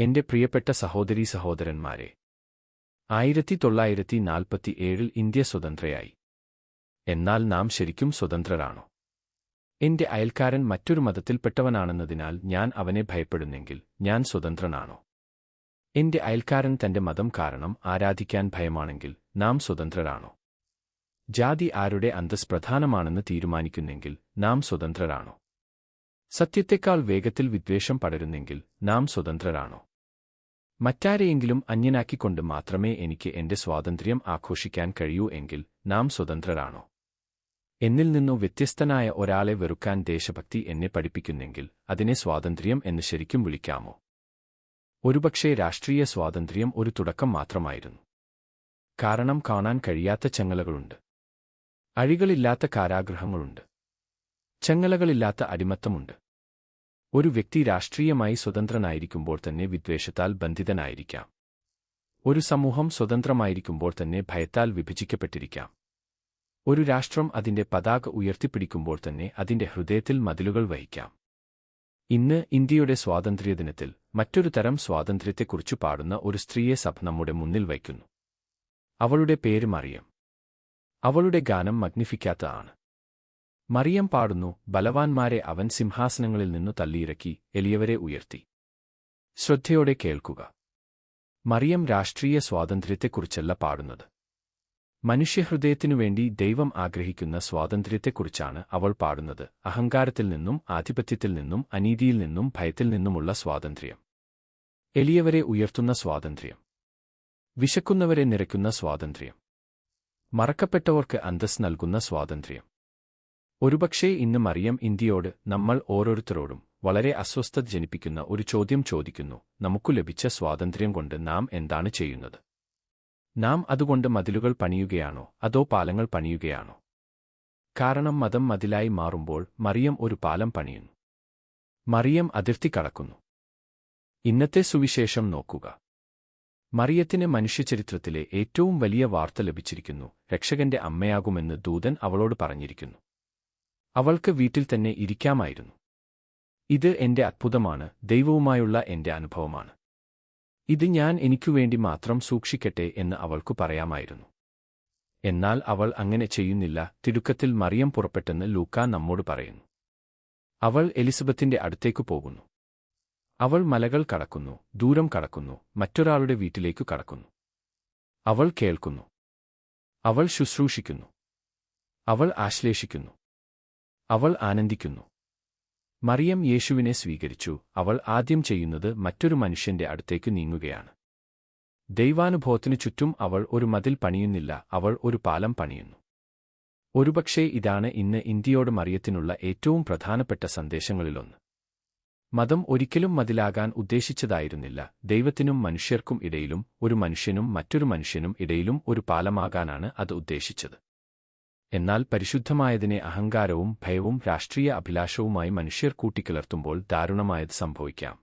എന്റെ പ്രിയപ്പെട്ട സഹോദരീ സഹോദരന്മാരെ, 1947 ഇന്ത്യ സ്വതന്ത്രയായി. എന്നാൽ നാം ശരിക്കും സ്വതന്ത്രരാണോ? എന്റെ അയൽക്കാരൻ മറ്റൊരു മതത്തിൽപ്പെട്ടവനാണെന്നതിനാൽ ഞാൻ അവനെ ഭയപ്പെടുന്നെങ്കിൽ ഞാൻ സ്വതന്ത്രനാണോ? എന്റെ അയൽക്കാരൻ തന്റെ മതം കാരണം ആരാധിക്കാൻ ഭയമാണെങ്കിൽ നാം സ്വതന്ത്രരാണോ? ജാതി ആരുടെ അന്തസ് പ്രധാനമാണെന്ന് തീരുമാനിക്കുന്നെങ്കിൽ നാം സ്വതന്ത്രരാണോ? സത്യത്തെക്കാൾ വേഗത്തിൽ വിദ്വേഷം പടരുന്നെങ്കിൽ നാം സ്വതന്ത്രരാണോ? മറ്റാരെയെങ്കിലും അന്യനാക്കിക്കൊണ്ട് മാത്രമേ എനിക്ക് എന്റെ സ്വാതന്ത്ര്യം ആഘോഷിക്കാൻ കഴിയൂ എങ്കിൽ നാം സ്വതന്ത്രരാണോ? എന്നിൽ നിന്നു വ്യത്യസ്തനായ ഒരാളെ വെറുക്കാൻ ദേശഭക്തി എന്നെ പഠിപ്പിക്കുന്നെങ്കിൽ അതിനെ സ്വാതന്ത്ര്യം എന്ന് ശരിക്കും വിളിക്കാമോ? ഒരുപക്ഷേ രാഷ്ട്രീയ സ്വാതന്ത്ര്യം ഒരു തുടക്കം മാത്രമായിരുന്നു. കാരണം കാണാൻ കഴിയാത്ത ചങ്ങലകളുണ്ട്. അഴികളില്ലാത്ത കാരാഗൃഹങ്ങളുണ്ട്. ചങ്ങലകളില്ലാത്ത അടിമത്തമുണ്ട്. ഒരു വ്യക്തി രാഷ്ട്രീയമായി സ്വതന്ത്രനായിരിക്കുമ്പോൾ തന്നെ വിദ്വേഷത്താൽ ബന്ധിതനായിരിക്കാം. ഒരു സമൂഹം സ്വതന്ത്രമായിരിക്കുമ്പോൾ തന്നെ ഭയത്താൽ വിഭജിക്കപ്പെട്ടിരിക്കാം. ഒരു രാഷ്ട്രം അതിന്റെ പതാക ഉയർത്തിപ്പിടിക്കുമ്പോൾ തന്നെ അതിന്റെ ഹൃദയത്തിൽ മതിലുകൾ വഹിക്കാം. ഇന്ന് ഇന്ത്യയുടെ സ്വാതന്ത്ര്യദിനത്തിൽ മറ്റൊരു തരം സ്വാതന്ത്ര്യത്തെക്കുറിച്ചു പാടുന്ന ഒരു സ്ത്രീയെ സഭ നമ്മുടെ മുന്നിൽ വയ്ക്കുന്നു. അവളുടെ പേര് മറിയം. അവളുടെ ഗാനം മഗ്നിഫിക്കാത്ത ആണ്. മറിയം പാടുന്നു, ബലവാന്മാരെ അവൻ സിംഹാസനങ്ങളിൽ നിന്നു തള്ളിയിറക്കി, എളിയവരെ ഉയർത്തി. ശ്രദ്ധയോടെ കേൾക്കുക. മറിയം രാഷ്ട്രീയ സ്വാതന്ത്ര്യത്തെക്കുറിച്ചല്ല പാടുന്നത്. മനുഷ്യഹൃദയത്തിനുവേണ്ടി ദൈവം ആഗ്രഹിക്കുന്ന സ്വാതന്ത്ര്യത്തെക്കുറിച്ചാണ് അവൾ പാടുന്നത്. അഹങ്കാരത്തിൽ നിന്നും ആധിപത്യത്തിൽ നിന്നും അനീതിയിൽ നിന്നും ഭയത്തിൽ നിന്നുമുള്ള സ്വാതന്ത്ര്യം. എളിയവരെ ഉയർത്തുന്ന സ്വാതന്ത്ര്യം. വിശക്കുന്നവരെ നിറയ്ക്കുന്ന സ്വാതന്ത്ര്യം. മറക്കപ്പെട്ടവർക്ക് അന്തസ് നൽകുന്ന സ്വാതന്ത്ര്യം. ഒരുപക്ഷേ ഇന്ന് മറിയം ഇന്ത്യയോട്, നമ്മൾ ഓരോരുത്തരോടും വളരെ അസ്വസ്ഥത ജനിപ്പിക്കുന്ന ഒരു ചോദ്യം ചോദിക്കുന്നു: നമുക്കു ലഭിച്ച സ്വാതന്ത്ര്യം കൊണ്ട് നാം എന്താണ് ചെയ്യുന്നത്? നാം അതുകൊണ്ട് മതിലുകൾ പണിയുകയാണോ അതോ പാലങ്ങൾ പണിയുകയാണോ? കാരണം മതം മതിലായി മാറുമ്പോൾ മറിയം ഒരു പാലം പണിയുന്നു. മറിയം അതിർത്തി കടക്കുന്നു. ഇന്നത്തെ സുവിശേഷം നോക്കുക. മറിയത്തിന് മനുഷ്യചരിത്രത്തിലെ ഏറ്റവും വലിയ വാർത്ത ലഭിച്ചിരിക്കുന്നു. രക്ഷകന്റെ അമ്മയാകുമെന്ന് ദൂതൻ അവളോട് പറഞ്ഞിരിക്കുന്നു. അവൾക്ക് വീട്ടിൽ തന്നെ ഇരിക്കാമായിരുന്നു. ഇത് എന്റെ അത്ഭുതമാണ്, ദൈവവുമായുള്ള എന്റെ അനുഭവമാണ്. ഇത് ഞാൻ എനിക്കുവേണ്ടി മാത്രം സൂക്ഷിക്കട്ടെ എന്ന് അവൾക്കു പറയാമായിരുന്നു. എന്നാൽ അവൾ അങ്ങനെ ചെയ്യുന്നില്ല. തിടുക്കത്തിൽ മറിയം പുറപ്പെട്ടെന്ന് ലൂക്കാ നമ്മോട് പറയുന്നു. അവൾ എലിസബത്തിന്റെ അടുത്തേക്കു പോകുന്നു. അവൾ മലകൾ കടക്കുന്നു, ദൂരം കടക്കുന്നു, മറ്റൊരാളുടെ വീട്ടിലേക്കു കടക്കുന്നു. അവൾ കേൾക്കുന്നു. അവൾ ശുശ്രൂഷിക്കുന്നു. അവൾ ആശ്ലേഷിക്കുന്നു. അവൾ ആനന്ദിക്കുന്നു. മറിയം യേശുവിനെ സ്വീകരിച്ചു. അവൾ ആദ്യം ചെയ്യുന്നത് മറ്റൊരു മനുഷ്യന്റെ അടുത്തേക്ക് നീങ്ങുകയാണ്. ദൈവാനുഭവത്തിനു ചുറ്റും അവൾ ഒരു മതിൽ പണിയുന്നില്ല, അവൾ ഒരു പാലം പണിയുന്നു. ഒരുപക്ഷേ ഇതാണ് ഇന്ന് ഇന്ത്യയോട് മറിയത്തിനുള്ള ഏറ്റവും പ്രധാനപ്പെട്ട സന്ദേശങ്ങളിലൊന്ന്. മതം ഒരിക്കലും മതിലാകാൻ ഉദ്ദേശിച്ചതായിരുന്നില്ല. ദൈവത്തിനും മനുഷ്യർക്കും ഇടയിലും ഒരു മനുഷ്യനും മറ്റൊരു മനുഷ്യനും ഇടയിലും ഒരു പാലമാകാനാണ് അത് ഉദ്ദേശിച്ചത്. എന്നാൽ പരിശുദ്ധമായതിനെ അഹങ്കാരവും ഭയവും രാഷ്ട്രീയ അഭിലാഷവുമായി മനുഷ്യർ കൂട്ടിക്കലർത്തുമ്പോൾ ദാരുണമായത് സംഭവിക്കാം.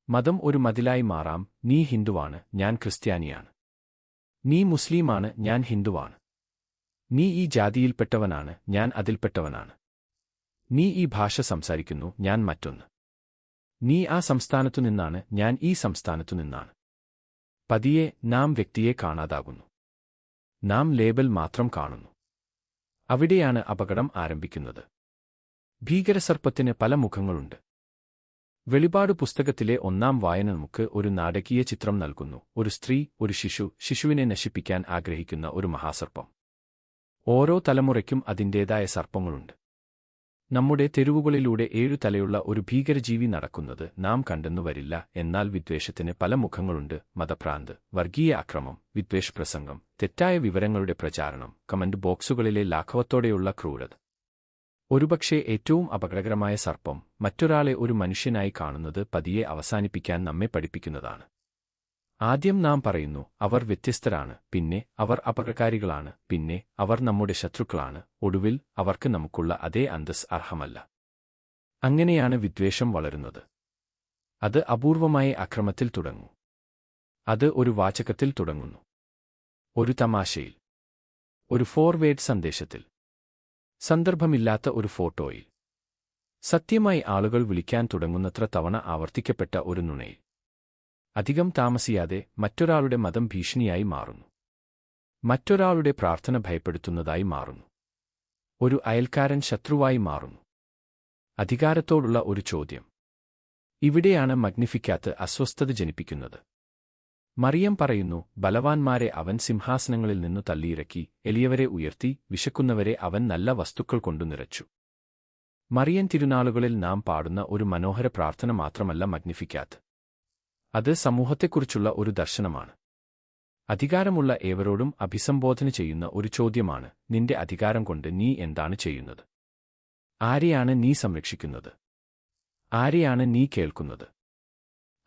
മതം ഒരു മതിലായി മാറാം. നീ ഹിന്ദുവാണ്, ഞാൻ ക്രിസ്ത്യാനിയാണ്. നീ മുസ്ലിമാണ്, ഞാൻ ഹിന്ദുവാണ്. നീ ഈ ജാതിയിൽപ്പെട്ടവനാണ്, ഞാൻ അതിൽപ്പെട്ടവനാണ്. നീ ഈ ഭാഷ സംസാരിക്കുന്നു, ഞാൻ മറ്റൊന്ന്. നീ ആ സംസ്ഥാനത്തുനിന്നാണ്, ഞാൻ ഈ സംസ്ഥാനത്തുനിന്നാണ്. പതിയെ നാം വ്യക്തിയെ കാണാതാകുന്നു. നാം ലേബൽ മാത്രം കാണുന്നു. അവിടെയാണ് അപകടം ആരംഭിക്കുന്നത്. ഭീകരസർപ്പത്തിന് പല മുഖങ്ങളുണ്ട്. വെളിപാട് പുസ്തകത്തിലെ 1-ാം വായന നമുക്ക് ഒരു നാടകീയ ചിത്രം നൽകുന്നു. ഒരു സ്ത്രീ, ഒരു ശിശുവിനെ നശിപ്പിക്കാൻ ആഗ്രഹിക്കുന്ന ഒരു മഹാസർപ്പം. ഓരോ തലമുറയ്ക്കും അതിൻ്റേതായ സർപ്പങ്ങളുണ്ട്. നമ്മുടെ തെരുവുകളിലൂടെ 7 തലയുള്ള ഒരു ഭീകരജീവി നടക്കുന്നത് നാം കണ്ടെന്നു വരില്ല. എന്നാൽ വിദ്വേഷത്തിന് പല മുഖങ്ങളുണ്ട്. മതഭ്രാന്ത്, വർഗീയ അക്രമം, വിദ്വേഷപ്രസംഗം, തെറ്റായ വിവരങ്ങളുടെ പ്രചാരണം, കമന്റ് ബോക്സുകളിലെ ലാഘവത്തോടെയുള്ള ക്രൂരത. ഒരുപക്ഷേ ഏറ്റവും അപകടകരമായ സർപ്പം മറ്റൊരാളെ ഒരു മനുഷ്യനായി കാണുന്നത് പതിയെ അവസാനിപ്പിക്കാൻ നമ്മെ പഠിപ്പിക്കുന്നതാണ്. ആദ്യം നാം പറയുന്നു, അവർ വ്യത്യസ്തരാണ്, പിന്നെ അവർ അപകടകാരികളാണ്, പിന്നെ അവർ നമ്മുടെ ശത്രുക്കളാണ്, ഒടുവിൽ അവർക്ക് നമുക്കുള്ള അതേ അന്തസ് അർഹമല്ല. അങ്ങനെയാണ് വിദ്വേഷം വളരുന്നത്. അത് അപൂർവമായ അക്രമത്തിൽ തുടങ്ങും. അത് ഒരു വാചകത്തിൽ തുടങ്ങുന്നു. ഒരു തമാശയിൽ. ഒരു ഫോർവേഡ് സന്ദേശത്തിൽ. സന്ദർഭമില്ലാത്ത ഒരു ഫോട്ടോയിൽ. സത്യമായി ആളുകൾ വിളിക്കാൻ തുടങ്ങുന്നത്ര തവണ ആവർത്തിക്കപ്പെട്ട ഒരു നുണയിൽ. അധികം താമസിയാതെ മറ്റൊരാളുടെ മതം ഭീഷണിയായി മാറുന്നു. മറ്റൊരാളുടെ പ്രാർത്ഥന ഭയപ്പെടുത്തുന്നതായി മാറുന്നു. ഒരു അയൽക്കാരൻ ശത്രുവായി മാറുന്നു. അധികാരത്തോടുള്ള ഒരു ചോദ്യം. ഇവിടെയാണ് മഗ്നിഫിക്കാത്ത് അസ്വസ്ഥത ജനിപ്പിക്കുന്നത്. മറിയം പറയുന്നു, ബലവാന്മാരെ അവൻ സിംഹാസനങ്ങളിൽ നിന്നു തള്ളിയിറക്കി, എളിയവരെ ഉയർത്തി, വിശക്കുന്നവരെ അവൻ നല്ല വസ്തുക്കൾ കൊണ്ടു നിറച്ചു. മറിയം തിരുനാളുകളിൽ നാം പാടുന്ന ഒരു മനോഹര പ്രാർത്ഥന മാത്രമല്ല മഗ്നിഫിക്കാത്ത്. അത് സമൂഹത്തെക്കുറിച്ചുള്ള ഒരു ദർശനമാണ്. അധികാരമുള്ള ഏവരോടും അഭിസംബോധന ചെയ്യുന്ന ഒരു ചോദ്യമാണ്, നിന്റെ അധികാരം കൊണ്ട് നീ എന്താണ് ചെയ്യുന്നത്? ആരെയാണ് നീ സംരക്ഷിക്കുന്നത്? ആരെയാണ് നീ കേൾക്കുന്നത്?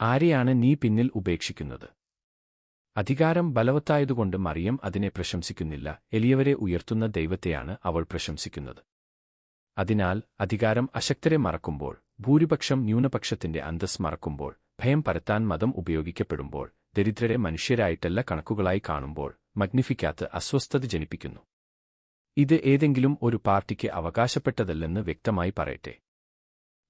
ആരെയാണ് നീ പിന്നിൽ ഉപേക്ഷിക്കുന്നത്? അധികാരം ബലവത്തായതുകൊണ്ട് മറിയം അതിനെ പ്രശംസിക്കുന്നില്ല, എളിയവരെ ഉയർത്തുന്ന ദൈവത്തെയാണ് അവൾ പ്രശംസിക്കുന്നത്. അതിനാൽ അധികാരം അശക്തരെ മറക്കുമ്പോൾ, ഭൂരിപക്ഷം ന്യൂനപക്ഷത്തിന്റെ അന്തസ് മറക്കുമ്പോൾ, ഭയം പരത്താൻ മതം ഉപയോഗിക്കപ്പെടുമ്പോൾ, ദരിദ്രരെ മനുഷ്യരായിട്ടല്ല കണക്കുകളായി കാണുമ്പോൾ, മഗ്നിഫിക്കാത്ത് അസ്വസ്ഥത ജനിപ്പിക്കുന്നു. ഇത് ഏതെങ്കിലും ഒരു പാർട്ടിക്ക് അവകാശപ്പെട്ടതല്ലെന്ന് വ്യക്തമായി പറയട്ടെ.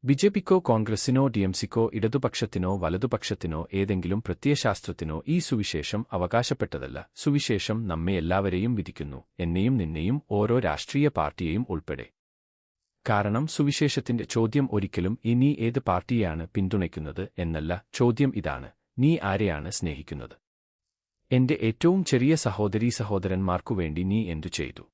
ബിജെപിക്കോ കോൺഗ്രസിനോ ഡിഎംസിക്കോ ഇടതുപക്ഷത്തിനോ വലതുപക്ഷത്തിനോ ഏതെങ്കിലും പ്രത്യയശാസ്ത്രത്തിനോ ഈ സുവിശേഷം അവകാശപ്പെട്ടതല്ല. സുവിശേഷം നമ്മെ എല്ലാവരെയും വിധിക്കുന്നു, എന്നെയും നിന്നെയും, ഓരോ രാഷ്ട്രീയ പാർട്ടിയെയും ഉൾപ്പെടെ. കാരണം സുവിശേഷത്തിന്റെ ചോദ്യം ഒരിക്കലും നീ ഏത് പാർട്ടിയാണ് പിന്തുണയ്ക്കുന്നത് എന്നല്ല. ചോദ്യം ഇതാണ്, നീ ആരെയാണ് സ്നേഹിക്കുന്നത്? എന്റെ ഏറ്റവും ചെറിയ സഹോദരീ സഹോദരന്മാർക്കുവേണ്ടി നീ എന്തു ചെയ്തു?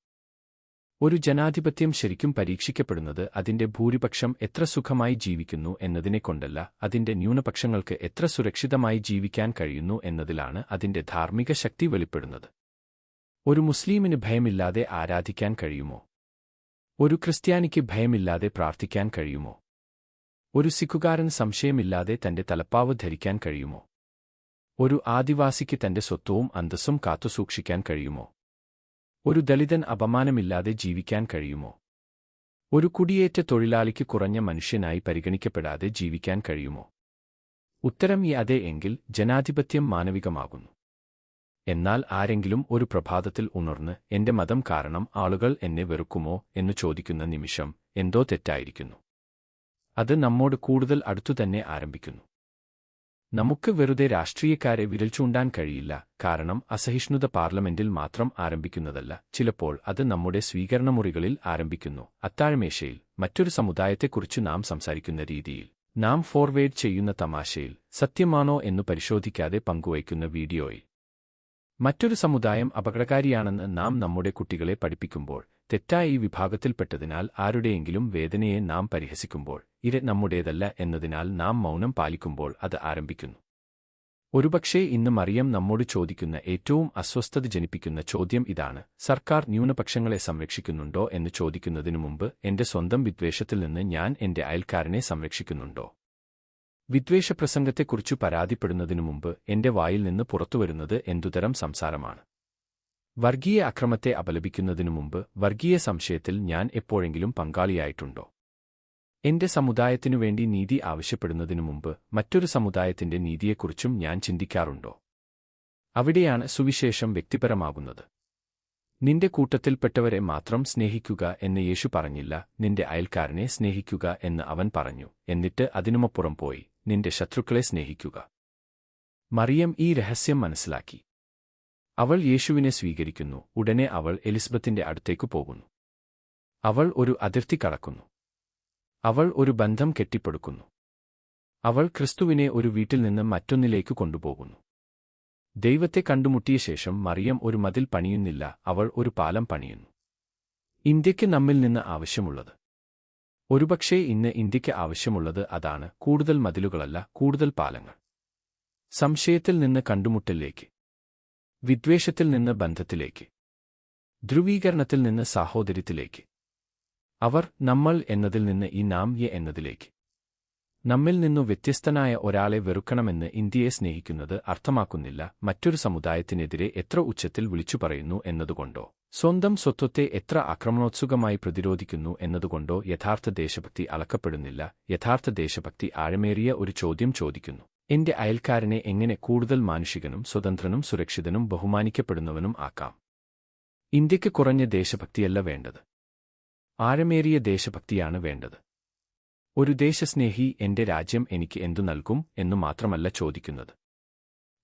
ഒരു ജനാധിപത്യം ശരിക്കും പരീക്ഷിക്കപ്പെടുന്നത് അതിന്റെ ഭൂരിപക്ഷം എത്ര സുഖമായി ജീവിക്കുന്നു എന്നതിനെക്കൊണ്ടല്ല, അതിന്റെ ന്യൂനപക്ഷങ്ങൾക്ക് എത്ര സുരക്ഷിതമായി ജീവിക്കാൻ കഴിയുന്നു എന്നതിലാണ് അതിന്റെ ധാർമ്മിക ശക്തി വെളിപ്പെടുന്നത്. ഒരു മുസ്ലിമിന് ഭയമില്ലാതെ ആരാധിക്കാൻ കഴിയുമോ? ഒരു ക്രിസ്ത്യാനിക്ക് ഭയമില്ലാതെ പ്രാർത്ഥിക്കാൻ കഴിയുമോ? ഒരു സിഖുകാരൻ സംശയമില്ലാതെ തന്റെ തലപ്പാവ് ധരിക്കാൻ കഴിയുമോ? ഒരു ആദിവാസിക്ക് തന്റെ സ്വത്വവും അന്തസ്സും കാത്തുസൂക്ഷിക്കാൻ കഴിയുമോ? ഒരു ദളിതൻ അപമാനമില്ലാതെ ജീവിക്കാൻ കഴിയുമോ? ഒരു കുടിയേറ്റ തൊഴിലാളിക്ക് കുറഞ്ഞ മനുഷ്യനായി പരിഗണിക്കപ്പെടാതെ ജീവിക്കാൻ കഴിയുമോ? ഉത്തരം അതെ എങ്കിൽ ജനാധിപത്യം മാനവികമാകുന്നു. എന്നാൽ ആരെങ്കിലും ഒരു പ്രഭാതത്തിൽ ഉണർന്ന് എന്റെ മതം കാരണം ആളുകൾ എന്നെ വെറുക്കുമോ എന്ന് ചോദിക്കുന്ന നിമിഷം എന്തോ തെറ്റായിരിക്കുന്നു. അത് നമ്മോട് കൂടുതൽ അടുത്തുതന്നെ ആരംഭിക്കുന്നു. നമുക്ക് വെറുതെ രാഷ്ട്രീയക്കാരെ വിരൽ ചൂണ്ടാൻ കഴിയില്ല, കാരണം അസഹിഷ്ണുത പാർലമെന്റിൽ മാത്രം ആരംഭിക്കുന്നതല്ല. ചിലപ്പോൾ അത് നമ്മുടെ സ്വീകരണമുറികളിൽ ആരംഭിക്കുന്നു, അത്താഴമേശയിൽ, മറ്റൊരു സമുദായത്തെക്കുറിച്ച് നാം സംസാരിക്കുന്ന രീതിയിൽ, നാം ഫോർവേഡ് ചെയ്യുന്ന തമാശയിൽ, സത്യമാണോ എന്നു പരിശോധിക്കാതെ പങ്കുവയ്ക്കുന്ന വീഡിയോയിൽ. മറ്റൊരു സമുദായം അപകടകാരിയാണെന്ന് നാം നമ്മുടെ കുട്ടികളെ പഠിപ്പിക്കുമ്പോൾ, തെറ്റായ ഈ വിഭാഗത്തിൽപ്പെട്ടതിനാൽ ആരുടെയെങ്കിലും വേദനയെ നാം പരിഹസിക്കുമ്പോൾ, ഇത് നമ്മുടേതല്ല എന്നതിനാൽ നാം മൗനം പാലിക്കുമ്പോൾ അത് ആരംഭിക്കുന്നു. ഒരുപക്ഷേ ഇന്ന് മറിയം നമ്മോട് ചോദിക്കുന്ന ഏറ്റവും അസ്വസ്ഥത ജനിപ്പിക്കുന്ന ചോദ്യം ഇതാണ്, സർക്കാർ ന്യൂനപക്ഷങ്ങളെ സംരക്ഷിക്കുന്നുണ്ടോ എന്ന് ചോദിക്കുന്നതിനു മുമ്പ് എന്റെ സ്വന്തം വിദ്വേഷത്തിൽ നിന്ന് ഞാൻ എന്റെ അയൽക്കാരനെ സംരക്ഷിക്കുന്നുണ്ടോ? വിദ്വേഷപ്രസംഗത്തെക്കുറിച്ചു പരാതിപ്പെടുന്നതിനു മുമ്പ് എന്റെ വായിൽ നിന്ന് പുറത്തുവരുന്നത് എന്തുതരം സംസാരമാണ്? വർഗീയ അക്രമത്തെ അപലപിക്കുന്നതിനു മുമ്പ് വർഗീയ സംശയത്തിൽ ഞാൻ എപ്പോഴെങ്കിലും പങ്കാളിയായിട്ടുണ്ടോ? എന്റെ സമുദായത്തിനുവേണ്ടി നീതി ആവശ്യപ്പെടുന്നതിനു മുമ്പ് മറ്റൊരു സമുദായത്തിന്റെ നീതിയെക്കുറിച്ചും ഞാൻ ചിന്തിക്കാറുണ്ടോ? അവിടെയാണ് സുവിശേഷം വ്യക്തിപരമാകുന്നത്. നിന്റെ കൂട്ടത്തിൽപ്പെട്ടവരെ മാത്രം സ്നേഹിക്കുക എന്ന് യേശു പറഞ്ഞില്ല, നിന്റെ അയൽക്കാരനെ സ്നേഹിക്കുക എന്ന് അവൻ പറഞ്ഞു. എന്നിട്ട് അതിനുമപ്പുറം പോയി, നിന്റെ ശത്രുക്കളെ സ്നേഹിക്കുക. മറിയം ഈ രഹസ്യം മനസ്സിലാക്കി. അവൾ യേശുവിനെ സ്വീകരിക്കുന്നു. ഉടനെ അവൾ എലിസബത്തിന്റെ അടുത്തേക്കു പോകുന്നു. അവൾ ഒരു അതിർത്തി കടക്കുന്നു. അവൾ ഒരു ബന്ധം കെട്ടിപ്പടുക്കുന്നു. അവൾ ക്രിസ്തുവിനെ ഒരു വീട്ടിൽ നിന്ന് മറ്റൊന്നിലേക്ക് കൊണ്ടുപോകുന്നു. ദൈവത്തെ കണ്ടുമുട്ടിയ ശേഷം മറിയം ഒരു മതിൽ പണിയുന്നില്ല, അവൾ ഒരു പാലം പണിയുന്നു. ഇന്ത്യയ്ക്ക് നമ്മിൽ നിന്ന് ആവശ്യമുള്ളത്, ഒരുപക്ഷേ ഇന്ന് ഇന്ത്യയ്ക്ക് ആവശ്യമുള്ളത് അതാണ്, കൂടുതൽ മതിലുകളല്ല, കൂടുതൽ പാലങ്ങൾ. സംശയത്തിൽ നിന്ന് കണ്ടുമുട്ടലിലേക്ക്, വിദ്വേഷത്തിൽ നിന്ന് ബന്ധത്തിലേക്ക്, ധ്രുവീകരണത്തിൽ നിന്ന് സാഹോദര്യത്തിലേക്ക്. അവർ നമ്മൾ എന്നതിൽ നിന്ന് ഈ നാം എന്നതിലേക്ക്. നമ്മിൽ നിന്നു വ്യത്യസ്തനായ ഒരാളെ വെറുക്കണമെന്ന് ഇന്ത്യയെ സ്നേഹിക്കുന്നത് അർത്ഥമാക്കുന്നില്ല മറ്റൊരു സമുദായത്തിനെതിരെ എത്ര ഉച്ചത്തിൽ വിളിച്ചുപറയുന്നു എന്നതുകൊണ്ടോ, സ്വന്തം സ്വത്വത്തെ എത്ര ആക്രമണോത്സുകമായി പ്രതിരോധിക്കുന്നു എന്നതുകൊണ്ടോ യഥാർത്ഥ ദേശഭക്തി അളക്കപ്പെടുന്നില്ല. യഥാർത്ഥ ദേശഭക്തി ആഴമേറിയ ഒരു ചോദ്യം ചോദിക്കുന്നു, എന്റെ അയൽക്കാരനെ എങ്ങനെ കൂടുതൽ മാനുഷികനും സ്വതന്ത്രനും സുരക്ഷിതനും ബഹുമാനിക്കപ്പെടുന്നവനും ആക്കാം? ഇന്ത്യയ്ക്ക് കുറഞ്ഞ ദേശഭക്തിയല്ല വേണ്ടത്, ആഴമേറിയ ദേശഭക്തിയാണ് വേണ്ടത്. ഒരു ദേശസ്നേഹി എന്റെ രാജ്യം എനിക്ക് എന്തു നൽകും എന്നു മാത്രമല്ല ചോദിക്കുന്നത്.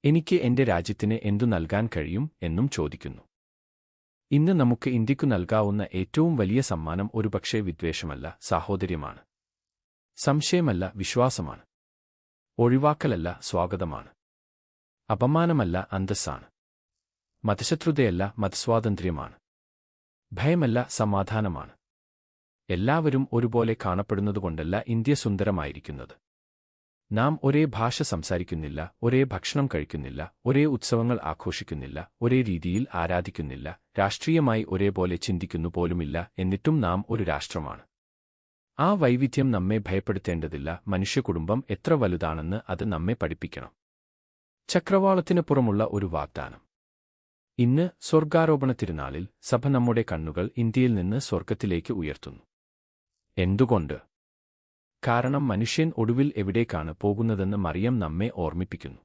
എനിക്ക് എന്റെ രാജ്യത്തിന് എന്തു നൽകാൻ കഴിയും എന്നും ചോദിക്കുന്നു. ഇന്ന് നമുക്ക് ഇന്ത്യക്കു നൽകാവുന്ന ഏറ്റവും വലിയ സമ്മാനം ഒരുപക്ഷേ വിദ്വേഷമല്ല, സാഹോദര്യമാണ്. സംശയമല്ല, വിശ്വാസമാണ്. ഒഴിവാക്കലല്ല, സ്വാഗതമാണ്. അപമാനമല്ല, അന്തസ്സാണ്. മതശത്രുതയല്ല, മതസ്വാതന്ത്ര്യമാണ്. ഭയമല്ല, സമാധാനമാണ്. എല്ലാവരും ഒരുപോലെ കാണപ്പെടുന്നതുകൊണ്ടല്ല ഇന്ത്യ സുന്ദരമായിരിക്കുന്നത്. നാം ഒരേ ഭാഷ സംസാരിക്കുന്നില്ല, ഒരേ ഭക്ഷണം കഴിക്കുന്നില്ല, ഒരേ ഉത്സവങ്ങൾ ആഘോഷിക്കുന്നില്ല, ഒരേ രീതിയിൽ ആരാധിക്കുന്നില്ല, രാഷ്ട്രീയമായി ഒരേപോലെ ചിന്തിക്കുന്നു പോലുമില്ല, എന്നിട്ടും നാം ഒരു രാഷ്ട്രമാണ്. ആ വൈവിധ്യം നമ്മെ ഭയപ്പെടുത്തേണ്ടതില്ല. മനുഷ്യകുടുംബം എത്ര വലുതാണെന്ന് അത് നമ്മെ പഠിപ്പിക്കണം. ചക്രവാളത്തിനപ്പുറമുള്ള ഒരു വാഗ്ദാനം. ഇന്ന് സ്വർഗാരോപണ തിരുനാളിൽ സഭ നമ്മുടെ കണ്ണുകൾ ഇന്ത്യയിൽ നിന്ന് സ്വർഗത്തിലേക്ക് ഉയർത്തുന്നു. എന്തുകൊണ്ട്? കാരണം മനുഷ്യൻ ഒടുവിൽ എവിടേക്കാണ് പോകുന്നതെന്ന് മറിയം നമ്മെ ഓർമ്മിപ്പിക്കുന്നു.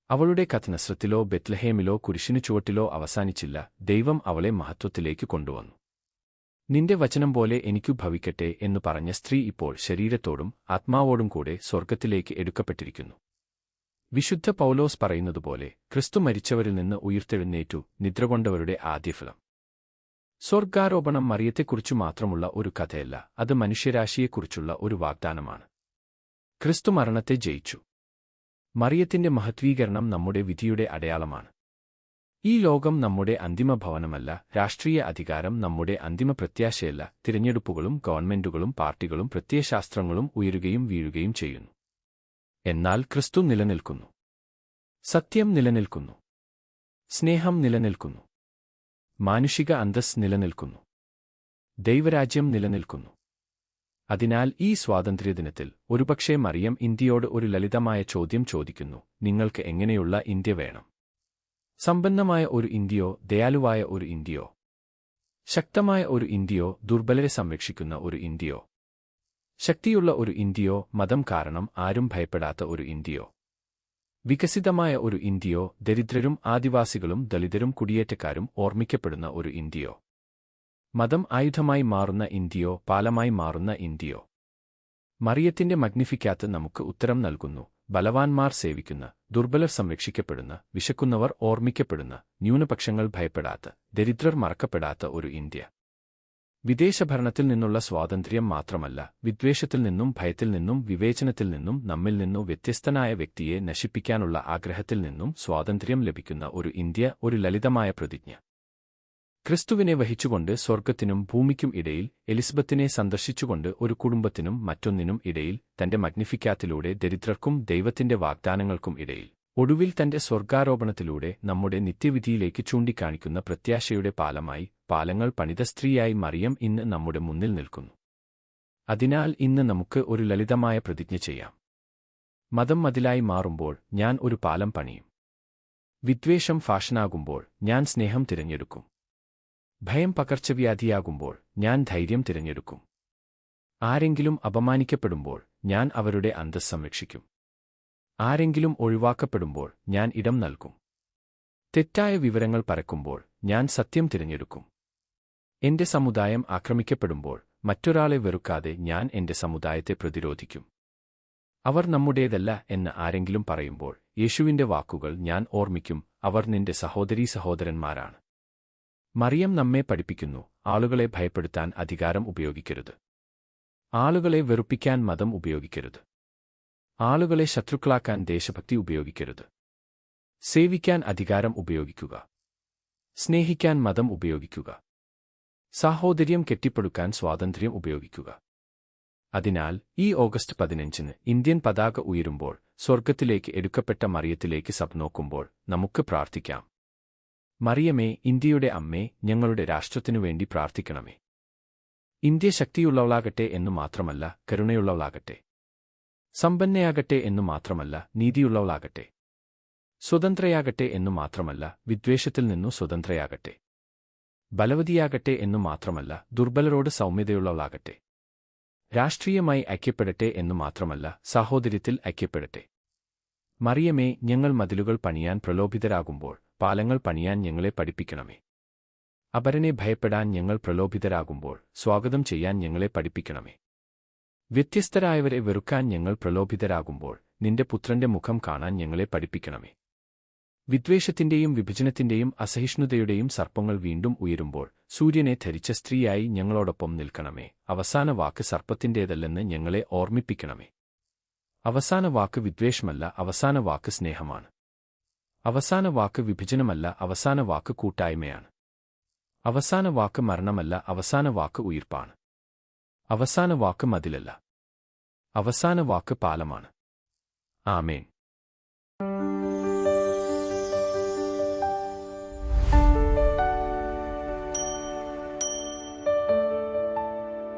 അവളുടെ കഥ നസ്രത്തിലോ ബെത്ലഹേമിലോ കുരിശിനു ചുവട്ടിലോ അവസാനിച്ചില്ല. ദൈവം അവളെ മഹത്വത്തിലേക്ക് കൊണ്ടുവന്നു. നിന്റെ വചനം പോലെ എനിക്കു ഭവിക്കട്ടെ എന്നു പറഞ്ഞ സ്ത്രീ ഇപ്പോൾ ശരീരത്തോടും ആത്മാവോടും കൂടെ സ്വർഗത്തിലേക്ക് എടുക്കപ്പെട്ടിരിക്കുന്നു. വിശുദ്ധ പൗലോസ് പറയുന്നതുപോലെ ക്രിസ്തു മരിച്ചവരിൽ നിന്ന് ഉയിർത്തെഴുന്നേറ്റു, നിദ്രകൊണ്ടവരുടെ ആദ്യഫലം. സ്വർഗാരോപണം മറിയത്തെക്കുറിച്ചു മാത്രമുള്ള ഒരു കഥയല്ല, അത് മനുഷ്യരാശിയെക്കുറിച്ചുള്ള ഒരു വാഗ്ദാനമാണ്. ക്രിസ്തു മരണത്തെ ജയിച്ചു. മറിയത്തിന്റെ മഹത്വീകരണം നമ്മുടെ വിധിയുടെ അടയാളമാണ്. ഈ ലോകം നമ്മുടെ അന്തിമ ഭവനമല്ല, രാഷ്ട്രീയ അധികാരം നമ്മുടെ അന്തിമ പ്രത്യാശയല്ല. തിരഞ്ഞെടുപ്പുകളും ഗവൺമെന്റുകളും പാർട്ടികളും പ്രത്യയശാസ്ത്രങ്ങളും ഉയരുകയും വീഴുകയും ചെയ്യുന്നു. എന്നാൽ ക്രിസ്തു നിലനിൽക്കുന്നു. സത്യം നിലനിൽക്കുന്നു. സ്നേഹം നിലനിൽക്കുന്നു. മാനുഷിക അന്തസ്സ് നിലനിൽക്കുന്നു. ദൈവരാജ്യം നിലനിൽക്കുന്നു. അതിനാൽ ഈ സ്വാതന്ത്ര്യദിനത്തിൽ ഒരുപക്ഷേ മറിയം ഇന്ത്യയോട് ഒരു ലളിതമായ ചോദ്യം ചോദിക്കുന്നു: നിങ്ങൾക്ക് എങ്ങനെയുള്ള ഇന്ത്യ വേണം? സമ്പന്നമായ ഒരു ഇന്ത്യയോ, ദയാലുവായ ഒരു ഇന്ത്യയോ? ശക്തമായ ഒരു ഇന്ത്യയോ, ദുർബലരെ സംരക്ഷിക്കുന്ന ഒരു ഇന്ത്യയോ? ശക്തിയുള്ള ഒരു ഇന്ത്യയോ, മതം കാരണം ആരും ഭയപ്പെടാത്ത ഒരു ഇന്ത്യയോ? വികസിതമായ ഒരു ഇന്ത്യയോ, ദരിദ്രരും ആദിവാസികളും ദളിതരും കുടിയേറ്റക്കാരും ഓർമ്മിക്കപ്പെടുന്ന ഒരു ഇന്ത്യയോ? മതം ആയുധമായി മാറുന്ന ഇന്ത്യയോ, പാലമായി മാറുന്ന ഇന്ത്യയോ? മറിയത്തിന്റെ മഗ്നിഫിക്കാത്ത് നമുക്ക് ഉത്തരം നൽകുന്നു. ബലവാന്മാർ സേവിക്കുന്ന, ദുർബലർ സംരക്ഷിക്കപ്പെടുന്ന, വിശക്കുന്നവർ ഓർമ്മിക്കപ്പെടുന്ന, ന്യൂനപക്ഷങ്ങൾ ഭയപ്പെടാത്ത, ദരിദ്രർ മറക്കപ്പെടാത്ത ഒരു ഇന്ത്യ. വിദേശഭരണത്തിൽ നിന്നുള്ള സ്വാതന്ത്ര്യം മാത്രമല്ല, വിദ്വേഷത്തിൽ നിന്നും ഭയത്തിൽ നിന്നും വിവേചനത്തിൽ നിന്നും നമ്മിൽ നിന്നു വ്യത്യസ്തനായ വ്യക്തിയെ നശിപ്പിക്കാനുള്ള ആഗ്രഹത്തിൽ നിന്നും സ്വാതന്ത്ര്യം ലഭിക്കുന്ന ഒരു ഇന്ത്യ, ഒരു ലളിതമായ പ്രതിജ്ഞ. ക്രിസ്തുവിനെ വഹിച്ചുകൊണ്ട് സ്വർഗത്തിനും ഭൂമിക്കും ഇടയിൽ, എലിസബത്തിനെ സന്ദർശിച്ചുകൊണ്ട് ഒരു കുടുംബത്തിനും മറ്റൊന്നിനും ഇടയിൽ, തന്റെ മഗ്നിഫിക്കാത്തിലൂടെ ദരിദ്രർക്കും ദൈവത്തിന്റെ വാഗ്ദാനങ്ങൾക്കും ഇടയിൽ, ഒടുവിൽ തന്റെ സ്വർഗാരോപണത്തിലൂടെ നമ്മുടെ നിത്യവിധിയിലേക്ക് ചൂണ്ടിക്കാണിക്കുന്ന പ്രത്യാശയുടെ പാലമായി, പാലങ്ങൾ പണിത സ്ത്രീയായി മറിയം ഇന്ന് നമ്മുടെ മുന്നിൽ നിൽക്കുന്നു. അതിനാൽ ഇന്ന് നമുക്ക് ഒരു ലളിതമായ പ്രതിജ്ഞ ചെയ്യാം. മതം മതിലായി മാറുമ്പോൾ ഞാൻ ഒരു പാലം പണിയും. വിദ്വേഷം ഫാഷനാകുമ്പോൾ ഞാൻ സ്നേഹം തിരഞ്ഞെടുക്കും. ഭയം പകർച്ചവ്യാധിയാകുമ്പോൾ ഞാൻ ധൈര്യം തിരഞ്ഞെടുക്കും. ആരെങ്കിലും അപമാനിക്കപ്പെടുമ്പോൾ ഞാൻ അവരുടെ അന്തസ്സ് സംരക്ഷിക്കും. ആരെങ്കിലും ഒഴിവാക്കപ്പെടുമ്പോൾ ഞാൻ ഇടം നൽകും. തെറ്റായ വിവരങ്ങൾ പരക്കുമ്പോൾ ഞാൻ സത്യം തിരഞ്ഞെടുക്കും. എന്റെ സമുദായം ആക്രമിക്കപ്പെടുമ്പോൾ മറ്റൊരാളെ വെറുക്കാതെ ഞാൻ എന്റെ സമുദായത്തെ പ്രതിരോധിക്കും. അവർ നമ്മുടേതല്ല എന്ന് ആരെങ്കിലും പറയുമ്പോൾ യേശുവിന്റെ വാക്കുകൾ ഞാൻ ഓർമ്മിക്കും: അവർ നിന്റെ സഹോദരീ സഹോദരന്മാരാണ്. മറിയം നമ്മെ പഠിപ്പിക്കുന്നു: ആളുകളെ ഭയപ്പെടുത്താൻ അധികാരം ഉപയോഗിക്കരുത്. ആളുകളെ വെറുപ്പിക്കാൻ മതം ഉപയോഗിക്കരുത്. ആളുകളെ ശത്രുക്കളാക്കാൻ ദേശഭക്തി ഉപയോഗിക്കരുത്. സേവിക്കാൻ അധികാരം ഉപയോഗിക്കുക. സ്നേഹിക്കാൻ മതം ഉപയോഗിക്കുക. സാഹോദര്യം കെട്ടിപ്പടുക്കാൻ സ്വാതന്ത്ര്യം ഉപയോഗിക്കുക. അതിനാൽ ഈ ഓഗസ്റ്റ് 15-ന് ഇന്ത്യൻ പതാക ഉയരുമ്പോൾ, സ്വർഗത്തിലേക്ക് എടുക്കപ്പെട്ട മറിയത്തിലേക്ക് സഭ നോക്കുമ്പോൾ നമുക്ക് പ്രാർത്ഥിക്കാം: മറിയമേ, ഇന്ത്യയുടെ അമ്മേ, ഞങ്ങളുടെ രാഷ്ട്രത്തിനുവേണ്ടി പ്രാർത്ഥിക്കണമേ. ഇന്ത്യ ശക്തിയുള്ളവളാകട്ടെ എന്നു മാത്രമല്ല, കരുണയുള്ളവളാകട്ടെ. സമ്പന്നയാകട്ടെ എന്നു മാത്രമല്ല, നീതിയുള്ളവളാകട്ടെ. സ്വതന്ത്രയാകട്ടെ എന്നു മാത്രമല്ല, വിദ്വേഷത്തിൽ നിന്നു സ്വതന്ത്രയാകട്ടെ. ബലവതിയാകട്ടെ എന്നു മാത്രമല്ല, ദുർബലരോട് സൗമ്യതയുള്ളവളാകട്ടെ. രാഷ്ട്രീയമായി ഐക്യപ്പെടട്ടെ എന്നു മാത്രമല്ല, സാഹോദര്യത്തിൽ ഐക്യപ്പെടട്ടെ. മറിയമേ, ഞങ്ങൾ മതിലുകൾ പണിയാൻ പ്രലോഭിതരാകുമ്പോൾ പാലങ്ങൾ പണിയാൻ ഞങ്ങളെ പഠിപ്പിക്കണമേ. അപരനെ ഭയപ്പെടാൻ ഞങ്ങൾ പ്രലോഭിതരാകുമ്പോൾ സ്വാഗതം ചെയ്യാൻ ഞങ്ങളെ പഠിപ്പിക്കണമേ. വ്യത്യസ്തരായവരെ വെറുക്കാൻ ഞങ്ങൾ പ്രലോഭിതരാകുമ്പോൾ നിന്റെ പുത്രന്റെ മുഖം കാണാൻ ഞങ്ങളെ പഠിപ്പിക്കണമേ. വിദ്വേഷത്തിന്റെയും വിഭജനത്തിന്റെയും അസഹിഷ്ണുതയുടെയും സർപ്പങ്ങൾ വീണ്ടും ഉയരുമ്പോൾ സൂര്യനെ ധരിച്ച സ്ത്രീയായി ഞങ്ങളോടൊപ്പം നിൽക്കണമേ. അവസാന വാക്ക് സർപ്പത്തിന്റേതല്ലെന്ന് ഞങ്ങളെ ഓർമ്മിപ്പിക്കണമേ. അവസാന വാക്ക് വിദ്വേഷമല്ല, അവസാന വാക്ക് സ്നേഹമാണ്. അവസാന വാക്ക് വിഭജനമല്ല, അവസാന വാക്ക് കൂട്ടായ്മയാണ്. അവസാന വാക്ക് മരണമല്ല, അവസാന വാക്ക് ഉയിർപ്പാണ്. അവസാന വാക്ക് മതിലല്ല, അവസാന വാക്ക് പാലമാണ്. ആമേൻ.